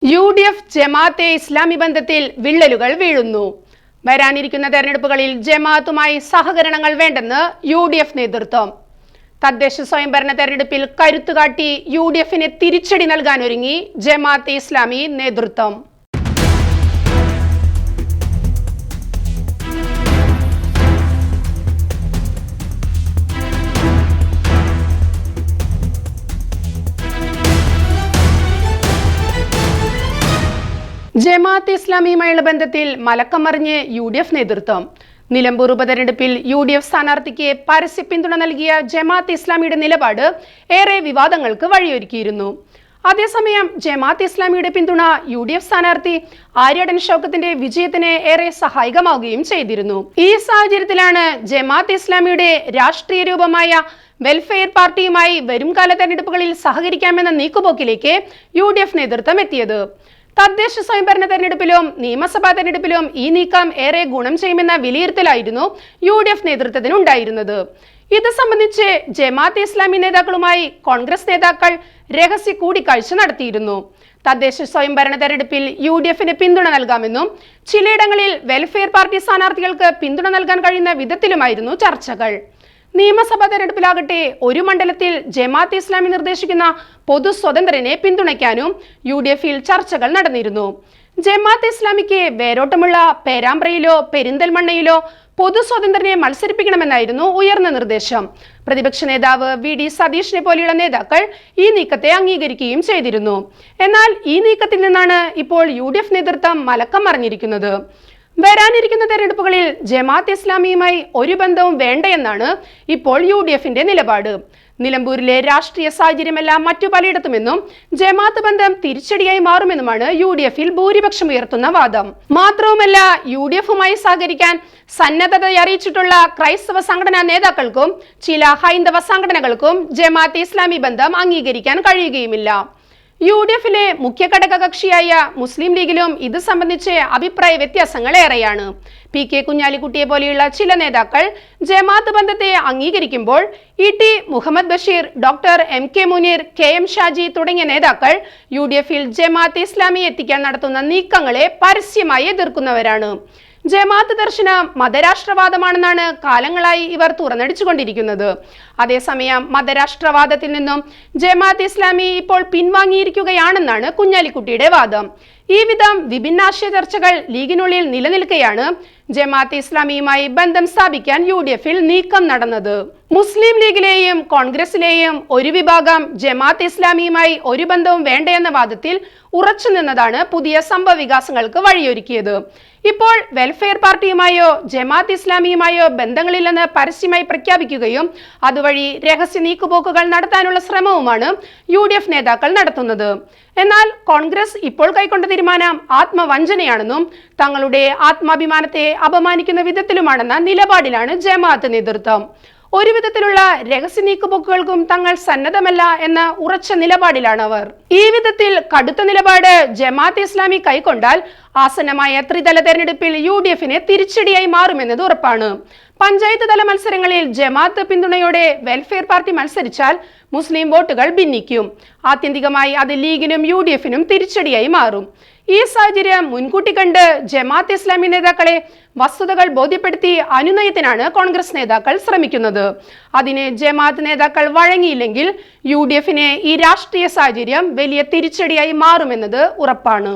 UDF Jamaat-e Islami ബന്ധത്തിൽ വിള്ളലുകൾ വീഴുന്നു. വരാനിരിക്കുന്ന തെരഞ്ഞെടുപ്പുകളിൽ ജമാഅത്തുമായി സഹകരണങ്ങൾ വേണ്ടെന്ന് UDF നേതൃത്വം. തദ്ദേശ സ്വയംഭരണ തെരഞ്ഞെടുപ്പിൽ കരുത്തുകാട്ടി UDFന് തിരിച്ചടി നൽകാനൊരുങ്ങി ജമാഅത്തെ ഇസ്ലാമി നേതൃത്വം. ജമാഅത്തെ ഇസ്ലാമിയുമായുള്ള ബന്ധത്തിൽ മലക്കം മറിഞ്ഞ് UDF നേതൃത്വം. നിലമ്പൂർ ഉപതെരഞ്ഞെടുപ്പിൽ UDF സ്ഥാനാർത്ഥിക്ക് പരസ്യ പിന്തുണ നൽകിയ ജമാഅത്തെ ഇസ്ലാമിയുടെ നിലപാട് ഏറെ വിവാദങ്ങൾക്ക് വഴിയൊരുക്കിയിരുന്നു. അതേസമയം ജമാഅത്തെ ഇസ്ലാമിയുടെ പിന്തുണ UDF സ്ഥാനാർത്ഥി ആര്യടൻ ഷൗക്കത്തിന്റെ വിജയത്തിന് ഏറെ സഹായകമാവുകയും ചെയ്തിരുന്നു. ഈ സാഹചര്യത്തിലാണ് ജമാഅത്തെ ഇസ്ലാമിയുടെ രാഷ്ട്രീയ രൂപമായ വെൽഫെയർ പാർട്ടിയുമായി വരും കാല തെരഞ്ഞെടുപ്പുകളിൽ സഹകരിക്കാമെന്ന നീക്കുപോക്കിലേക്ക് UDF നേതൃത്വം എത്തിയത്. തദ്ദേശ സ്വയംഭരണ തെരഞ്ഞെടുപ്പിലും നിയമസഭാ തെരഞ്ഞെടുപ്പിലും ഈ നീക്കം ഏറെ ഗുണം ചെയ്യുമെന്ന വിലയിരുത്തലായിരുന്നു UDF നേതൃത്വത്തിന് ഉണ്ടായിരുന്നത്. ഇത് സംബന്ധിച്ച് ജമാഅത്തെ ഇസ്ലാമി നേതാക്കളുമായി കോൺഗ്രസ് നേതാക്കൾ രഹസ്യ കൂടിക്കാഴ്ച നടത്തിയിരുന്നു. തദ്ദേശ സ്വയംഭരണ തെരഞ്ഞെടുപ്പിൽ UDFന് പിന്തുണ നൽകാമെന്നും ചിലയിടങ്ങളിൽ വെൽഫെയർ പാർട്ടി സ്ഥാനാർത്ഥികൾക്ക് പിന്തുണ നൽകാൻ കഴിയുന്ന വിധത്തിലുമായിരുന്നു ചർച്ചകൾ. നിയമസഭാ തെരഞ്ഞെടുപ്പിലാകട്ടെ ഒരു മണ്ഡലത്തിൽ ജമാഅത്തെ ഇസ്ലാമി നിർദ്ദേശിക്കുന്ന പൊതു സ്വതന്ത്രനെ പിന്തുണയ്ക്കാനും UDFൽ ചർച്ചകൾ നടന്നിരുന്നു. ജമാഅത്തെ ഇസ്ലാമിക്ക് വേരോട്ടമുള്ള പേരാമ്പ്രയിലോ പെരിന്തൽമണ്ണയിലോ പൊതു സ്വതന്ത്രനെ മത്സരിപ്പിക്കണമെന്നായിരുന്നു ഉയർന്ന നിർദ്ദേശം. പ്രതിപക്ഷ നേതാവ് VD സതീഷിനെ പോലെയുള്ള നേതാക്കൾ ഈ നീക്കത്തെ അംഗീകരിക്കുകയും ചെയ്തിരുന്നു. എന്നാൽ ഈ നീക്കത്തിൽ നിന്നാണ് ഇപ്പോൾ UDF നേതൃത്വം മലക്കം മറിഞ്ഞിരിക്കുന്നത്. വരാനിരിക്കുന്ന തെരഞ്ഞെടുപ്പുകളിൽ ജമാഅത്തെ ഇസ്ലാമിയുമായി ഒരു ബന്ധവും വേണ്ടയെന്നാണ് ഇപ്പോൾ UDFന്റെ നിലപാട്. നിലമ്പൂരിലെ രാഷ്ട്രീയ സാഹചര്യമെല്ലാം മറ്റു പലയിടത്തുമെന്നും ജമാഅത്ത് ബന്ധം തിരിച്ചടിയായി മാറുമെന്നുമാണ് UDFൽ ഭൂരിപക്ഷം ഉയർത്തുന്ന വാദം. മാത്രവുമല്ല, UDFുമായി സഹകരിക്കാൻ സന്നദ്ധത അറിയിച്ചിട്ടുള്ള ക്രൈസ്തവ സംഘടനാ നേതാക്കൾക്കും ചില ഹൈന്ദവ സംഘടനകൾക്കും ജമാഅത്തെ ഇസ്ലാമി ബന്ധം അംഗീകരിക്കാൻ കഴിയുകയുമില്ല. UDFലെ മുഖ്യ ഘടക കക്ഷിയായ മുസ്ലിം ലീഗിലും ഇത് സംബന്ധിച്ച് അഭിപ്രായ വ്യത്യാസങ്ങൾ ഏറെയാണ്. PK കുഞ്ഞാലിക്കുട്ടിയെ പോലെയുള്ള ചില നേതാക്കൾ ജമാഅത്ത് ബന്ധത്തെ അംഗീകരിക്കുമ്പോൾ ET Muhammad Basheer, doctor MK Muneer, KM Shaji തുടങ്ങിയ നേതാക്കൾ UDFൽ ജമാഅത്തെ ഇസ്ലാമി എത്തിക്കാൻ നടത്തുന്ന നീക്കങ്ങളെ പരസ്യമായി എതിർക്കുന്നവരാണ്. ജമാഅത്ത് ദർശനം മതരാഷ്ട്രവാദമാണെന്നാണ് കാലങ്ങളായി ഇവർ തുറന്നടിച്ചുകൊണ്ടിരിക്കുന്നത്. അതേസമയം മതരാഷ്ട്രവാദത്തിൽ നിന്നും ജമാഅത്ത് ഇസ്ലാമി ഇപ്പോൾ പിൻവാങ്ങിയിരിക്കുകയാണെന്നാണ് കുഞ്ഞാലിക്കുട്ടിയുടെ വാദം. ഈ വിധം വിഭിന്നാശയ ചർച്ചകൾ ലീഗിനുള്ളിൽ നിലനിൽക്കെയാണ് ജമാഅത്തെ ഇസ്ലാമിയുമായി ബന്ധം സ്ഥാപിക്കാൻ UDFൽ നീക്കം നടന്നത്. മുസ്ലിം ലീഗിലെയും കോൺഗ്രസിലെയും ഒരു വിഭാഗം ജമാഅത്തെ ഇസ്ലാമിയുമായി ഒരു ബന്ധവും വേണ്ടയെന്ന വാദത്തിൽ ഉറച്ചു നിന്നതാണ് പുതിയ സംഭവ വികാസങ്ങൾക്ക് വഴിയൊരുക്കിയത്. ഇപ്പോൾ വെൽഫെയർ പാർട്ടിയുമായോ ജമാഅത്തെ ഇസ്ലാമിയുമായോ ബന്ധങ്ങളില്ലെന്ന് പരസ്യമായി പ്രഖ്യാപിക്കുകയും അതുവഴി രഹസ്യ നീക്കുപോക്കുകൾ നടത്താനുള്ള ശ്രമവുമാണ് UDF നേതാക്കൾ നടത്തുന്നത്. എന്നാൽ കോൺഗ്രസ് ഇപ്പോൾ കൈക്കൊണ്ട തീരുമാനം ആത്മവഞ്ചനയാണെന്നും തങ്ങളുടെ ആത്മാഭിമാനത്തെ അപമാനിക്കുന്ന വിധത്തിലുമാണെന്ന നിലപാടിലാണ് ജമാഅത്ത് നേതൃത്വം. ഒരു വിധത്തിലുള്ള രഹസ്യ നീക്കുപോക്കുകൾക്കും തങ്ങൾ സന്നദ്ധമല്ല എന്ന ഉറച്ച നിലപാടിലാണ് അവർ. ഈ വിധത്തിൽ കടുത്ത നിലപാട് ജമാഅത്തെ ഇസ്ലാമി കൈക്കൊണ്ടാൽ ആസന്നമായ ത്രിതല തെരഞ്ഞെടുപ്പിൽ UDFന് തിരിച്ചടിയായി മാറുമെന്നത് ഉറപ്പാണ്. പഞ്ചായത്ത് തല മത്സരങ്ങളിൽ ജമാഅത്ത് പിന്തുണയോടെ വെൽഫെയർ പാർട്ടി മത്സരിച്ചാൽ മുസ്ലിം വോട്ടുകൾ ഭിന്നിക്കും. ആത്യന്തികമായി അത് ലീഗിനും UDFനും തിരിച്ചടിയായി മാറും. ഈ സാഹചര്യം മുൻകൂട്ടി കണ്ട് ജമാഅത്തെ ഇസ്ലാമി നേതാക്കളെ വസ്തുതകൾ ബോധ്യപ്പെടുത്തി അനുനയത്തിനാണ് കോൺഗ്രസ് നേതാക്കൾ ശ്രമിക്കുന്നത്. അതിന് ജമാഅത്ത് നേതാക്കൾ വഴങ്ങിയില്ലെങ്കിൽ UDFന് ഈ രാഷ്ട്രീയ സാഹചര്യം വലിയ തിരിച്ചടിയായി മാറുമെന്നത് ഉറപ്പാണ്.